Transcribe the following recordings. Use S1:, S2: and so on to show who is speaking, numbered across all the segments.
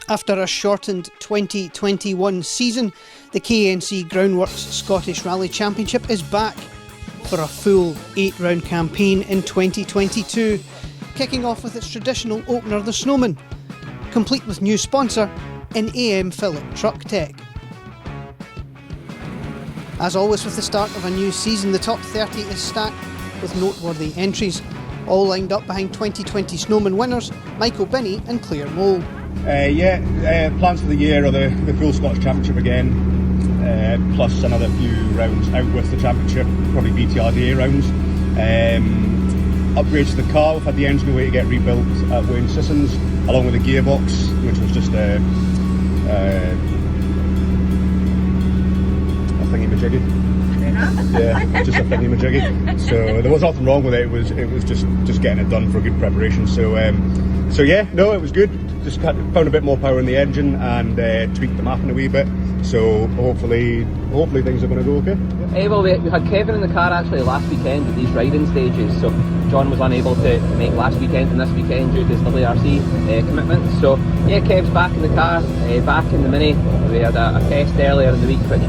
S1: After a shortened 2021 season, the KNC Groundworks Scottish Rally Championship is back for a full 8-round campaign in 2022, kicking off with its traditional opener, the Snowman, complete with new sponsor in AM Philip Trucktech. As always with the start of a new season, the top 30 is stacked with noteworthy entries, all lined up behind 2020 Snowman winners Michael Binney and Claire Mole.
S2: Plans for the year are the full Scottish Championship again, plus another few rounds out with the Championship, probably BTRDA rounds. Upgrades to the car, we've had the engine away to get rebuilt at Wayne Sissons, along with the gearbox, which was just a thingy-majiggy. Yeah, just a thingy-majiggy. So there was nothing wrong with it. It was just getting it done for a good preparation. So yeah, no, it was good. Just found a bit more power in the engine and tweaked the mapping a wee bit. So hopefully things are going to go okay.
S3: Well, we had Kevin in the car actually last weekend with these riding stages. So John was unable to make last weekend and this weekend due to his WRC commitments. So yeah, Kev's back in the car, back in the Mini. We had a test earlier in the week, which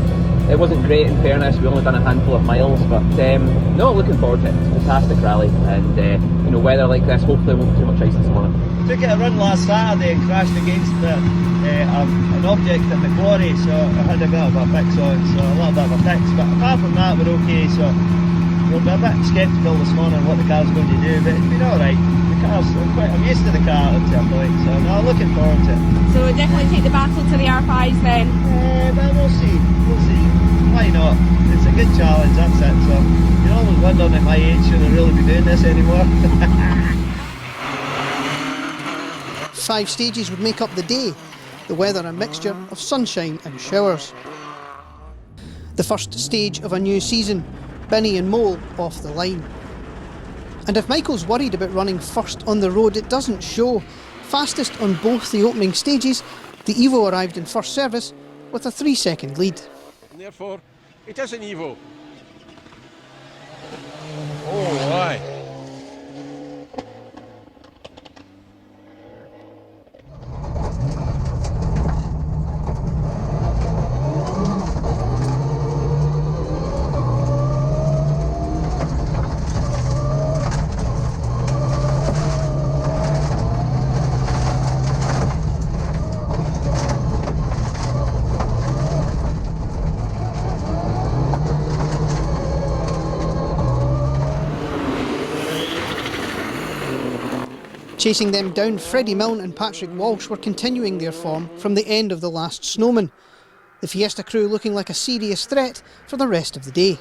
S3: it wasn't great in fairness. We only done a handful of miles, but no, looking forward to it. It's a fantastic rally, and weather like this, hopefully won't be too much ice this morning.
S4: Took it a run last Saturday and crashed against an object at Macquarie, so I had a bit of a fix on, so a little bit of a fix, but apart from that we're okay. So we're a bit sceptical this morning what the car's going to do, but it's been alright. I'm used to the car up to a point, so no, looking forward to it.
S5: So we'll definitely take the battle to the R5s then?
S4: Well, we'll see. Why not? It's a good challenge, that's it. So you're always wondering at my age should I really be doing this anymore.
S1: 5 stages would make up the day, the weather a mixture of sunshine and showers. The first stage of a new season, Binney and Mole off the line. And if Michael's worried about running first on the road, it doesn't show. Fastest on both the opening stages, the Evo arrived in first service with a 3-second lead.
S6: And therefore, it is an Evo. Oh, aye.
S1: Chasing them down, Freddie Milne and Patrick Walsh were continuing their form from the end of the last Snowman. The Fiesta crew looking like a serious threat for the rest of the day.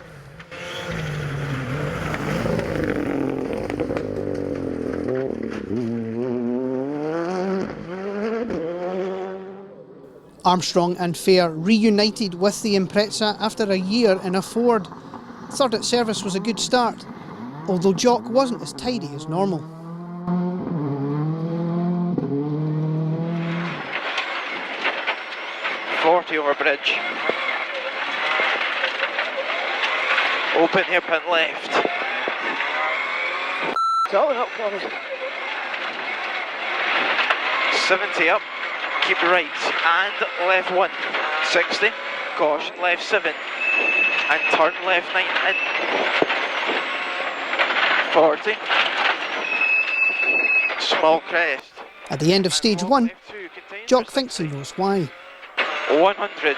S1: Armstrong and Fair reunited with the Impreza after a year in a Ford. Third at service was a good start, although Jock wasn't as tidy as normal.
S7: Over bridge. Open hairpin left. Going up, Connie. 70 up. Keep right and left 1. 60. Caution left 7. And turn left 9 in. 40. Small crest.
S1: At the end of stage 1, Jock thinks he knows why.
S7: 100.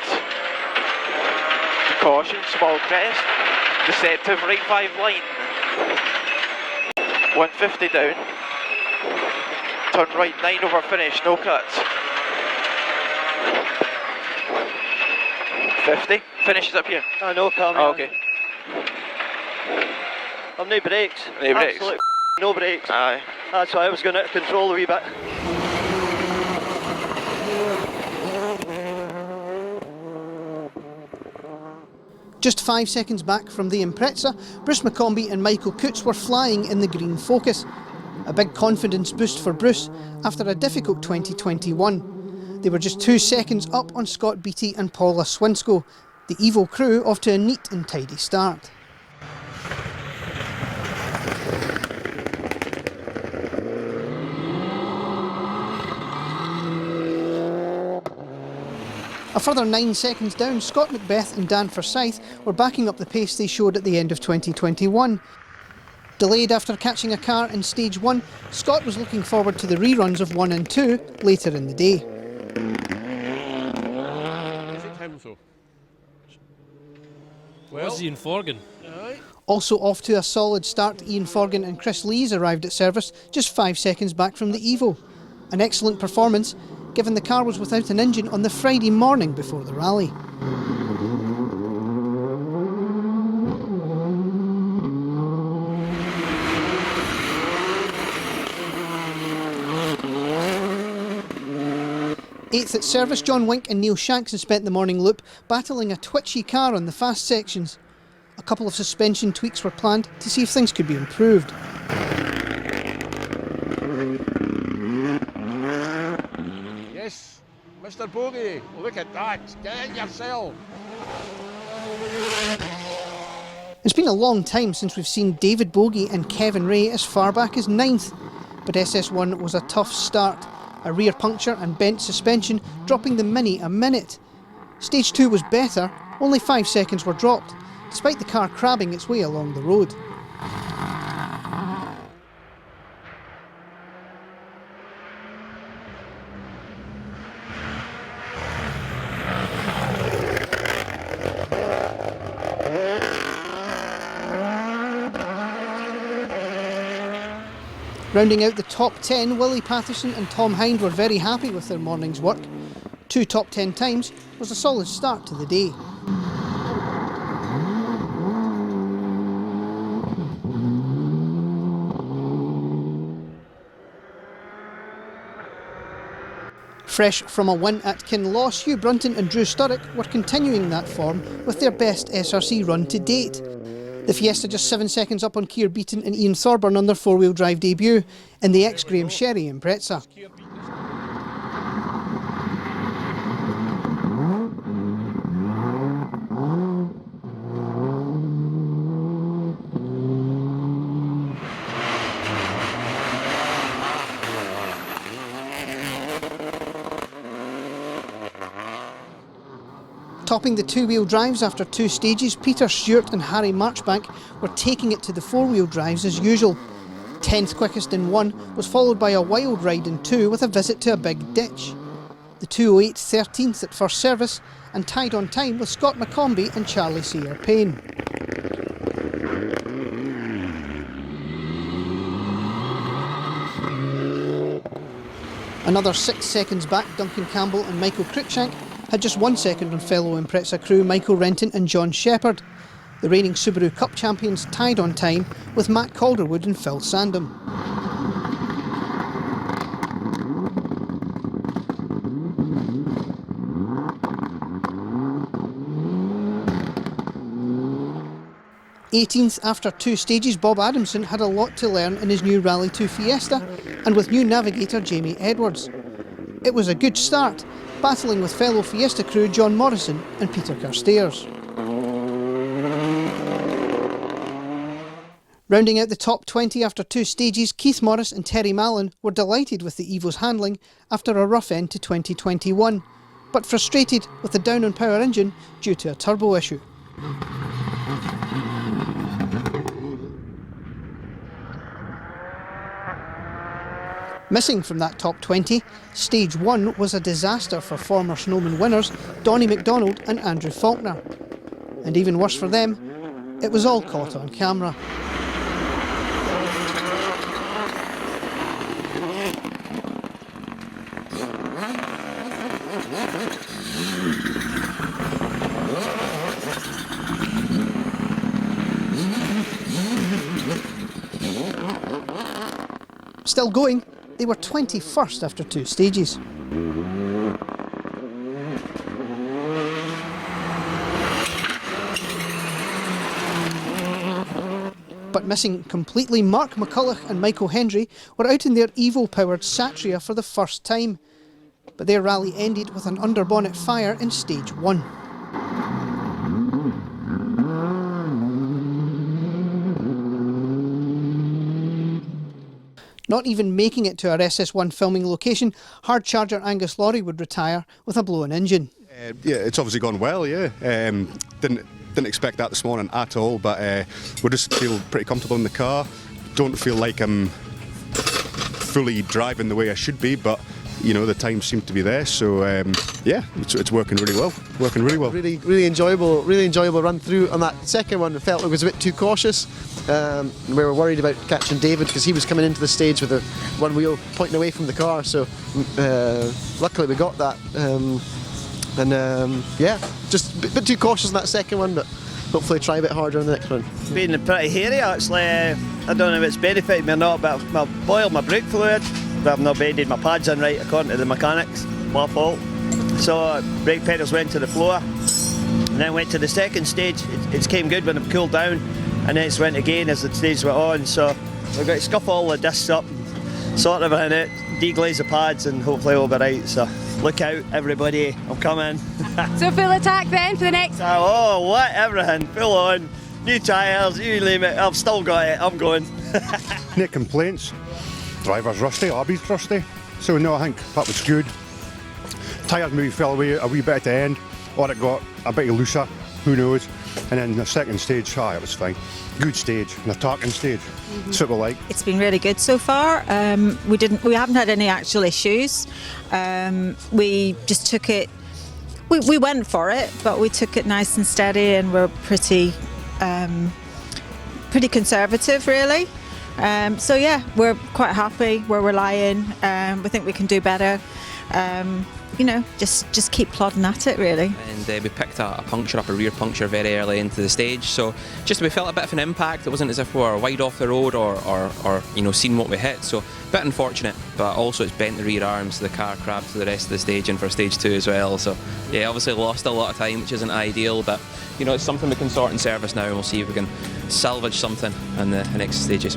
S7: Caution, small crest. Deceptive right 5 line. 150 down. Turn right 9 over finish, no cuts. 50. Finishes up here.
S4: Oh no, Carl.
S7: Oh, okay.
S4: I've no brakes.
S7: No brakes.
S4: Absolute no brakes.
S7: Aye.
S4: That's why I was going to control a wee bit.
S1: Just 5 seconds back from the Impreza, Bruce McCombie and Michael Coutts were flying in the green Focus. A big confidence boost for Bruce after a difficult 2021. They were just 2 seconds up on Scott Beattie and Paula Swinsko. The Evo crew off to a neat and tidy start. A further 9 seconds down, Scott Macbeth and Dan Forsyth were backing up the pace they showed at the end of 2021. Delayed after catching a car in stage 1, Scott was looking forward to the reruns of 1 and 2 later in the day.
S6: Is it him, though? Well,
S8: Where's Ian Forgan?
S6: aye.
S1: Also off to a solid start, Ian Forgan and Chris Lees arrived at service just 5 seconds back from the Evo. An excellent performance, given the car was without an engine on the Friday morning before the rally. Eighth at service, John Wink and Neil Shankson spent the morning loop battling a twitchy car on the fast sections. A couple of suspension tweaks were planned to see if things could be improved.
S6: Yes, Mr. Bogey, look at that. Get in yourself.
S1: It's been a long time since we've seen David Bogey and Kevin Ray as far back as 9th, but SS1 was a tough start. A rear puncture and bent suspension dropping the Mini a minute. Stage 2 was better, only 5 seconds were dropped, despite the car crabbing its way along the road. Rounding out the top 10, Willie Patterson and Tom Hind were very happy with their morning's work. 2 top 10 times was a solid start to the day. Fresh from a win at Kinloss, Hugh Brunton and Drew Sturrock were continuing that form with their best SRC run to date. The Fiesta just 7 seconds up on Keir Beaton and Ian Thorburn on their four-wheel drive debut in the ex-Graham Sherry Impreza. Topping the two-wheel drives after 2 stages, Peter Stewart and Harry Marchbank were taking it to the four-wheel drives as usual. 10th quickest in 1 was followed by a wild ride in 2 with a visit to a big ditch. The 208 13th at first service and tied on time with Scott McCombie and Charlie Sayer Payne. Another 6 seconds back, Duncan Campbell and Michael Cruikshank had just 1 second on fellow Impreza crew Michael Renton and John Shepherd. The reigning Subaru Cup champions tied on time with Matt Calderwood and Phil Sandham. '18th after 2 stages, Bob Adamson had a lot to learn in his new Rally 2 Fiesta and with new navigator Jamie Edwards. It was a good start, battling with fellow Fiesta crew John Morrison and Peter Carstairs. Rounding out the top 20 after 2 stages, Keith Morris and Terry Mallon were delighted with the Evo's handling after a rough end to 2021, but frustrated with the down on power engine due to a turbo issue. Missing from that top 20, stage 1 was a disaster for former Snowman winners Donnie McDonald and Andrew Faulkner. And even worse for them, it was all caught on camera. Still going, they were 21st after 2 stages. But missing completely, Mark McCulloch and Michael Hendry were out in their Evo-powered Satria for the first time. But their rally ended with an underbonnet fire in stage 1. Not even making it to our SS1 filming location, hard charger Angus Laurie would retire with a blown engine.
S2: Yeah, it's obviously gone well. Yeah, didn't expect that this morning at all, but we just feel pretty comfortable in the car. Don't feel like I'm fully driving the way I should be, but you know the time seemed to be there. So yeah, it's working really well.
S8: Really enjoyable run through. On that second one, I felt it was a bit too cautious. We were worried about catching David because he was coming into the stage with one wheel pointing away from the car. So luckily we got that. Yeah, just a bit too cautious on that second one, but hopefully try a bit harder on the next one.
S4: Been pretty hairy actually. I don't know if it's benefited me or not, but I've boiled my brake fluid, but I've not bedded my pads in right according to the mechanics. My fault. So brake pedals went to the floor, and then went to the second stage. It came good when it cooled down, and then it went again as the stage went on. So we've got to scuff all the discs up, sort everything out, deglaze the pads, and hopefully we'll be right. So look out, everybody, I'm coming.
S5: So full attack then for the next.
S4: Oh, what? Everything, full on. New tyres, you name it, I've still got it, I'm going.
S2: No complaints. Driver's rusty, Abby's rusty. So no, I think that was good. Tyres maybe fell away a wee bit at the end, or it got a bit looser, who knows. And then the second stage, it was fine. Good stage, an attacking stage. Super like.
S9: It's been really good so far. We haven't had any actual issues. We just took it. We went for it, but we took it nice and steady, and we're pretty conservative, really. So yeah, we're quite happy where we're lying. We think we can do better. You know, just keep plodding at it, really.
S3: And we picked a rear puncture very early into the stage, so we felt a bit of an impact. It wasn't as if we were wide off the road or you know, seen what we hit, so a bit unfortunate, but also it's bent the rear arms, so the car crabbed to the rest of the stage and for stage 2 as well, so yeah, obviously lost a lot of time, which isn't ideal, but you know, it's something we can sort in service now, and we'll see if we can salvage something in the next stages.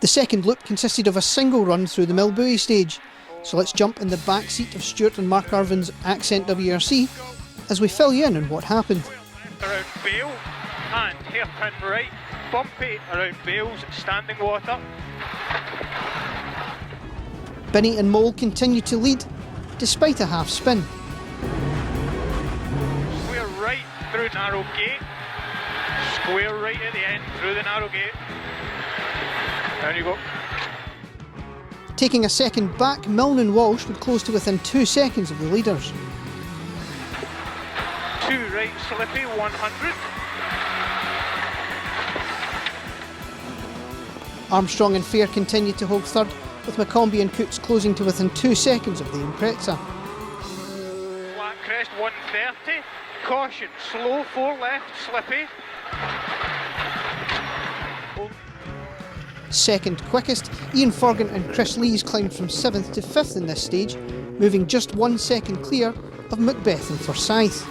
S1: The second loop consisted of a single run through the Millbury stage, so let's jump in the back seat of Stuart and Mark Irvin's Accent WRC as we fill you in on what happened.
S7: Around Bale and hairpin right, bumpy around Bale's standing water.
S1: Binny and Mole continue to lead despite a half spin.
S7: Square right through narrow gate, square right at the end through the narrow gate. Down you go.
S1: Taking a second back, Milne and Walsh would close to within 2 seconds of the leaders.
S7: 2 right slippy, 100.
S1: Armstrong and Fair continued to hold third, with McCombie and Coots closing to within 2 seconds of the Impreza.
S7: Flat crest, 130. Caution, slow 4 left, slippy.
S1: Second quickest, Ian Forgan and Chris Lees climbed from 7th to 5th in this stage, moving just 1 second clear of Macbeth and Forsyth.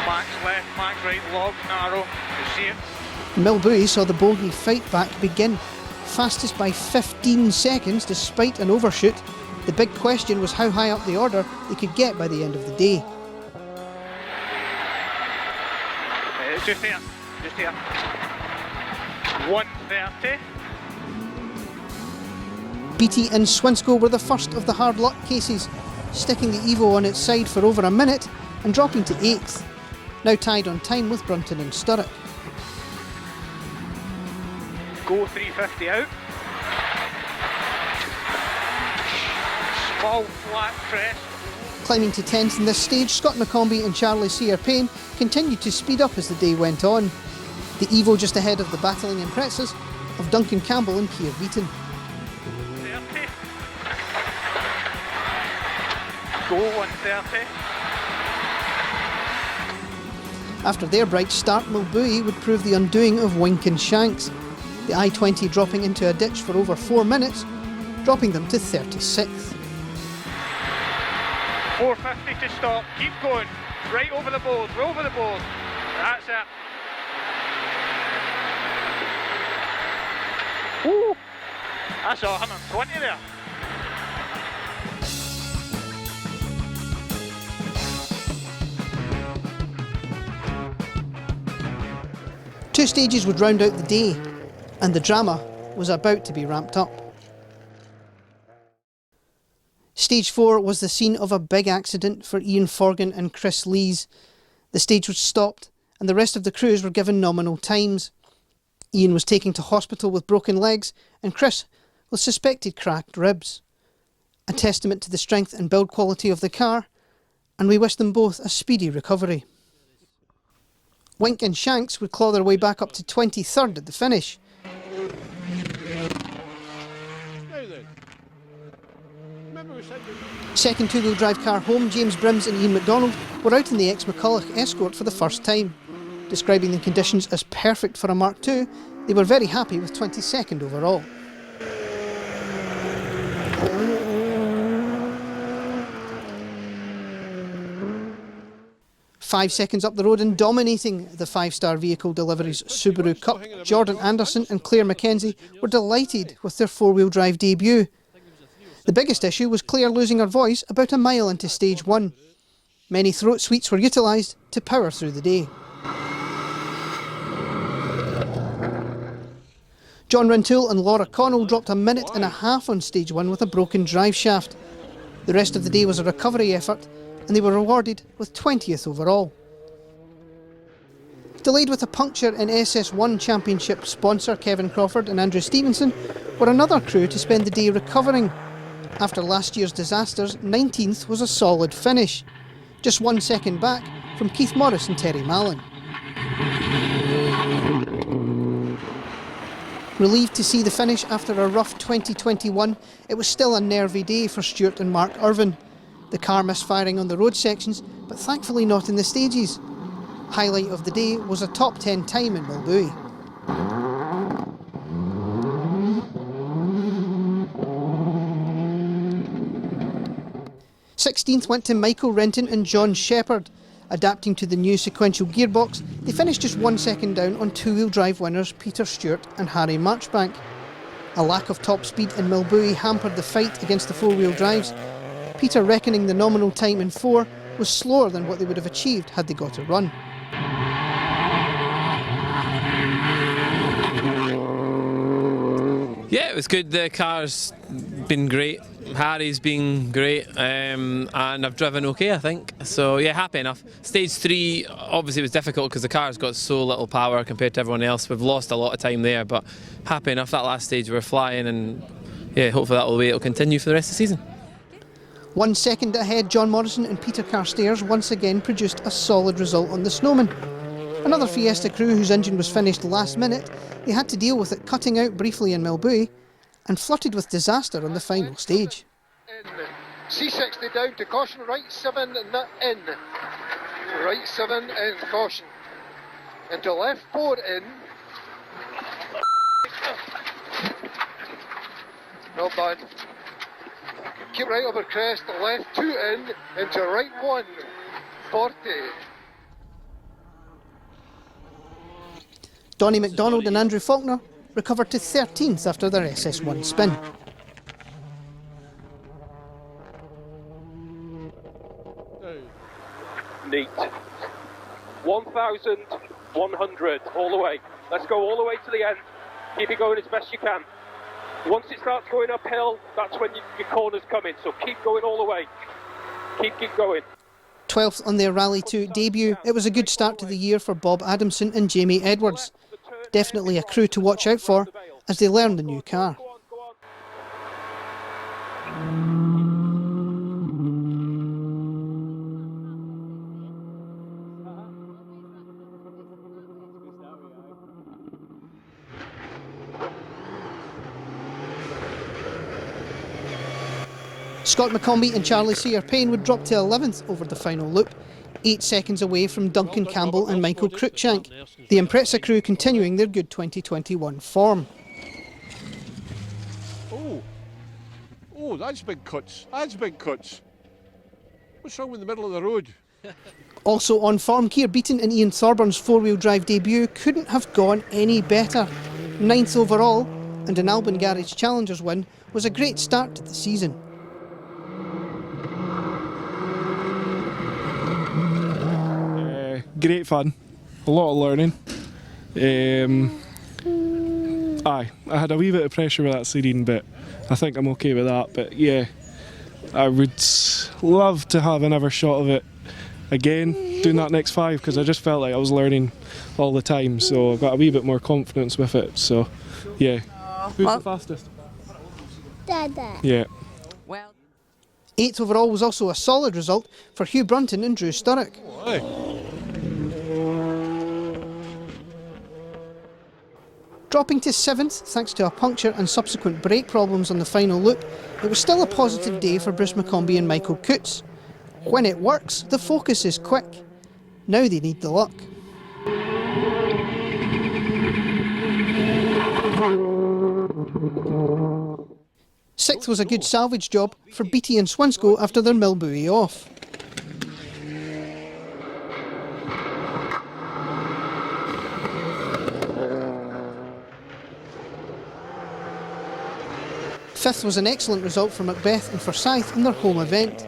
S7: Max left, max right, log narrow. You see it.
S1: Millbury saw the bogey fight back begin, fastest by 15 seconds despite an overshoot. The big question was how high up the order they could get by the end of the day.
S7: Just here. 130.
S1: Beattie and Swinsko were the first of the hard luck cases, sticking the Evo on its side for over a minute and dropping to 8th, now tied on time with Brunton and Sturrock.
S7: Go 350 out. Small flat crest.
S1: Climbing to 10th in this stage, Scott McCombie and Charlie Sear Payne continued to speed up as the day went on. The Evo just ahead of the battling Imprezas of Duncan Campbell and Keir Beaton.
S7: 30. Go 130.
S1: After their bright start, Millbury would prove the undoing of Wink and Shanks, the I-20 dropping into a ditch for over 4 minutes, dropping them to 36th.
S7: 450 to stop. Keep going. Right over the board. Over the board. That's it. Woo! I saw 120 there.
S1: 2 stages would round out the day, and the drama was about to be ramped up. Stage 4 was the scene of a big accident for Ian Forgan and Chris Lees. The stage was stopped, and the rest of the crews were given nominal times. Ian was taken to hospital with broken legs, and Chris with suspected cracked ribs. A testament to the strength and build quality of the car, and we wish them both a speedy recovery. Wink and Shanks would claw their way back up to 23rd at the finish. Second two-wheel drive car home, James Brims and Ian McDonald were out in the ex-McCulloch Escort for the first time. Describing the conditions as perfect for a Mark II, they were very happy with 22nd overall. Five seconds up the road and dominating the 5-star vehicle deliveries Subaru Cup, Jordan Anderson and Claire Mackenzie were delighted with their 4-wheel drive debut. The biggest issue was Claire losing her voice about a mile into stage 1. Many throat sweets were utilised to power through the day. John Rintoul and Laura Connell dropped a minute and a half on stage 1 with a broken drive shaft. The rest of the day was a recovery effort, and they were rewarded with 20th overall. Delayed with a puncture in SS1 Championship sponsor Kevin Crawford and Andrew Stevenson were another crew to spend the day recovering. After last year's disasters, 19th was a solid finish, just 1 second back from Keith Morris and Terry Mallon. Relieved to see the finish after a rough 2021, it was still a nervy day for Stuart and Mark Irvin. The car misfiring on the road sections, but thankfully not in the stages. Highlight of the day was a top 10 time in Milbury. '16th went to Michael Renton and John Shepherd. Adapting to the new sequential gearbox, they finished just 1 second down on 2-wheel drive winners Peter Stewart and Harry Marchbank. A lack of top speed in Milbury hampered the fight against the 4-wheel drives. Peter reckoning the nominal time in 4 was slower than what they would have achieved had they got a run.
S10: Yeah, it was good. The car's been great. Harry's been great, and I've driven okay, I think. So yeah, happy enough. Stage 3 obviously was difficult because the car's got so little power compared to everyone else. We've lost a lot of time there, but happy enough. That last stage we were flying, and yeah, hopefully that'll be it'll continue for the rest of the season.
S1: 1 second ahead, John Morrison and Peter Carstairs once again produced a solid result on the Snowman. Another Fiesta crew whose engine was finished last minute, they had to deal with it cutting out briefly in Milbury and flirted with disaster on the final stage.
S11: C60 down to caution, right 7 in. Right 7 in, caution. Into left 4 in. Not bad. Keep right over crest, left 2 in, into right 1, 40.
S1: Donnie McDonald and Andrew Faulkner recovered to 13th after their SS1 spin.
S12: Neat. 1,100 all the way. Let's go all the way to the end. Keep it going as best you can. Once it starts going uphill, that's when your corners come in, so keep going all the way. Keep going.
S1: 12th on their Rally 2 debut, it was a good start to the year for Bob Adamson and Jamie Edwards. Definitely a crew to watch out for as they learn the new car. Scott McCombie and Charlie Sear Payne would drop to 11th over the final loop, 8 seconds away from Duncan Campbell and Michael Cruikshank. The Impreza crew continuing their good 2021 form.
S6: Oh, that's big cuts. That's big cuts. What's wrong with the middle of the road?
S1: Also on form, Keir Beaton and Ian Thorburns' 4-wheel drive debut couldn't have gone any better. 9th overall, and an Albin Garage Challengers win was a great start to the season.
S13: Great fun, a lot of learning. Aye, I had a wee bit of pressure with that serene bit. I think I'm okay with that, but yeah, I would love to have another shot of it again, doing that next 5, because I just felt like I was learning all the time, so I've got a wee bit more confidence with it, so yeah. Who's the fastest?
S14: Dada.
S13: Yeah.
S5: Well,
S1: 8th overall was also a solid result for Hugh Brunton and Drew Sturrock. Dropping to 7th thanks to a puncture and subsequent brake problems on the final loop, it was still a positive day for Bruce McCombie and Michael Coates. When it works, the focus is quick. Now they need the luck. Sixth was a good salvage job for Beattie and Swinscoe after their mill buoy off. Fifth was an excellent result for Macbeth and Forsyth in their home event.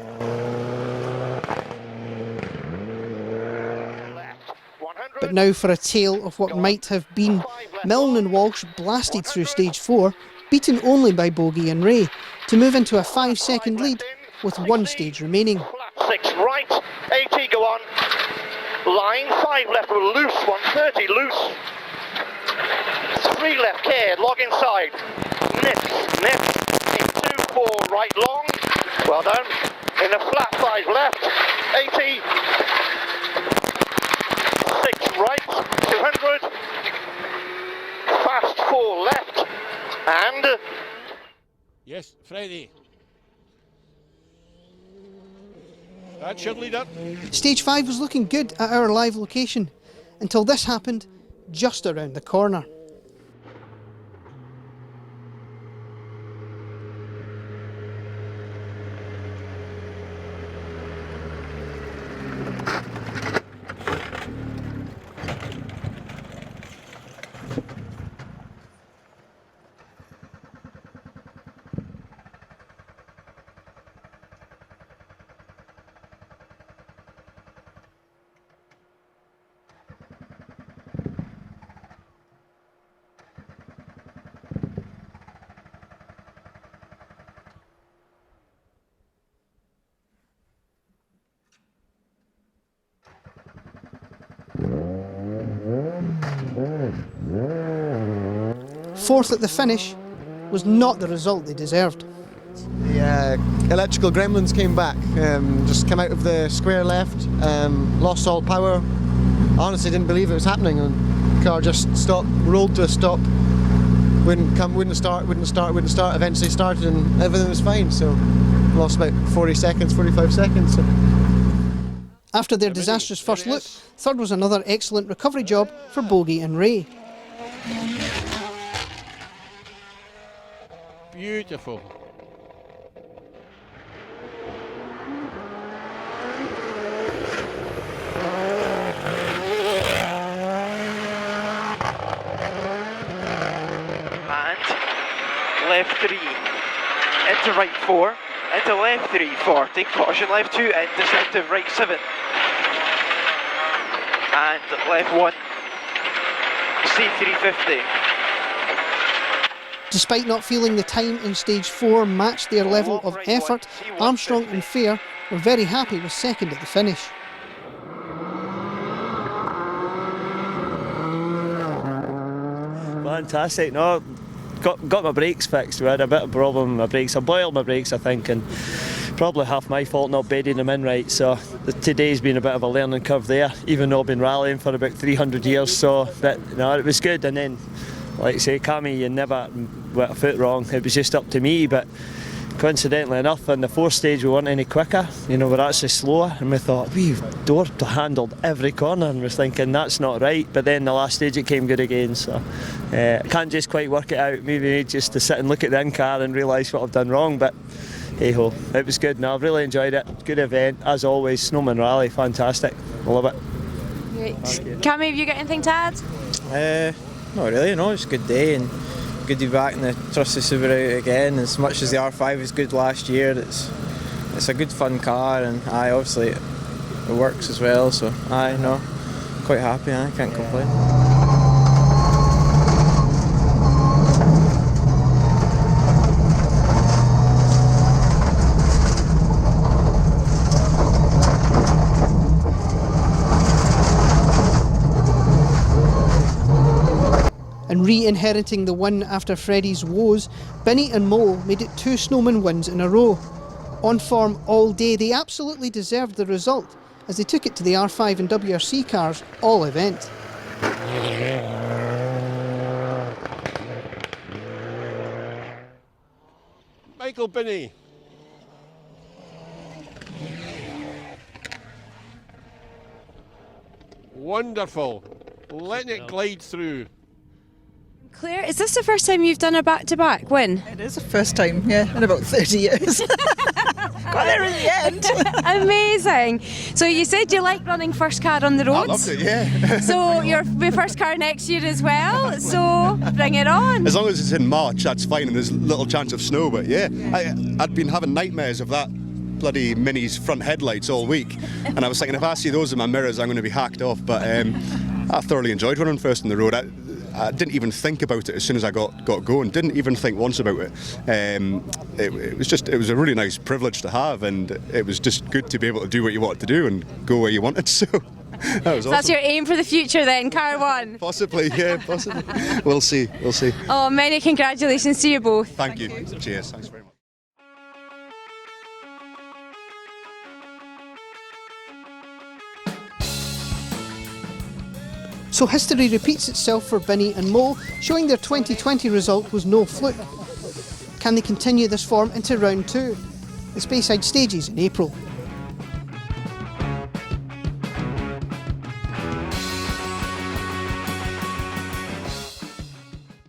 S1: But now for a tale of what might have been. Milne and Walsh blasted through stage 4, beaten only by Bogey and Ray, to move into a 5-second lead with one stage remaining.
S7: 6 right, 80 go on, line 5 left with loose, 130 loose, 3 left care, log inside, nips, in 2, 4 right long, well done, in a flat 5 left, 80, 6 right, 200, fast 4 left, and...
S6: Yes, Friday. That should lead up.
S1: Stage 5 was looking good at our live location, until this happened just around the corner. Fourth at the finish was not the result they deserved.
S8: The electrical gremlins came back, just came out of the square left, lost all power. I honestly didn't believe it was happening, and the car just stopped, rolled to a stop, wouldn't start, eventually started and everything was fine, so lost about 45 seconds. So.
S1: After their disastrous first loop, third was another excellent recovery job for Bogey and Ray.
S6: Beautiful.
S7: And left 3, into right 4, into left 3, 40, caution left 2, into deceptive right 7, and left 1, C350.
S1: Despite not feeling the time in stage 4 matched their level of effort, Armstrong and Fair were very happy with second at the finish.
S4: Fantastic, no, got my brakes fixed. We had a bit of problem with my brakes. I boiled my brakes, I think, and probably half my fault not bedding them in right, so today's been a bit of a learning curve there, even though I've been rallying for about 300 years, so but no, it was good. And then, like I say, Cammy, you never went a foot wrong. It was just up to me, but coincidentally enough, in the fourth stage we weren't any quicker. You know, we're actually slower, and we thought we've door-handled every corner, and we're thinking that's not right. But then the last stage it came good again, so can't just quite work it out. Maybe just to sit and look at the in-car and realise what I've done wrong. But hey ho, it was good. No, I've really enjoyed it. Good event as always. Snowman Rally, fantastic. I love it.
S5: Great. Cammy, have you got anything to add?
S15: Not really, no, it's a good day and good to be back in the trusty Subaru again. As much as the R5 was good last year, it's a good fun car, and obviously it works as well, so no, quite happy, I can't complain.
S1: And re-inheriting the win after Freddie's woes, Binny and Mole made it 2 Snowman wins in a row. On form all day, they absolutely deserved the result as they took it to the R5 and WRC cars all event.
S6: Michael Binny. Wonderful. Letting it glide through.
S5: Claire, is this the first time you've done a back-to-back win?
S16: It is the first time, yeah, in about 30 years. Got there in the end.
S5: Amazing. So you said you like running first car on the roads?
S2: I loved it, yeah.
S5: So you're the first car next year as well, so bring it on.
S2: As long as it's in March, that's fine, and there's little chance of snow, but yeah. I'd been having nightmares of that bloody Mini's front headlights all week, and I was thinking if I see those in my mirrors I'm going to be hacked off, but I thoroughly enjoyed running first on the road. I didn't even think about it as soon as I got going. Didn't even think once about it. It was a really nice privilege to have, and it was just good to be able to do what you wanted to do and go where you wanted. So that was awesome.
S5: That's your aim for the future then, car 1?
S2: Possibly, yeah, possibly. We'll see.
S5: Oh, many congratulations to you both.
S2: Thank you. Cheers. Thanks very much.
S1: So history repeats itself for Binny and Mole, showing their 2020 result was no fluke. Can they continue this form into round 2? The Speyside stages in April.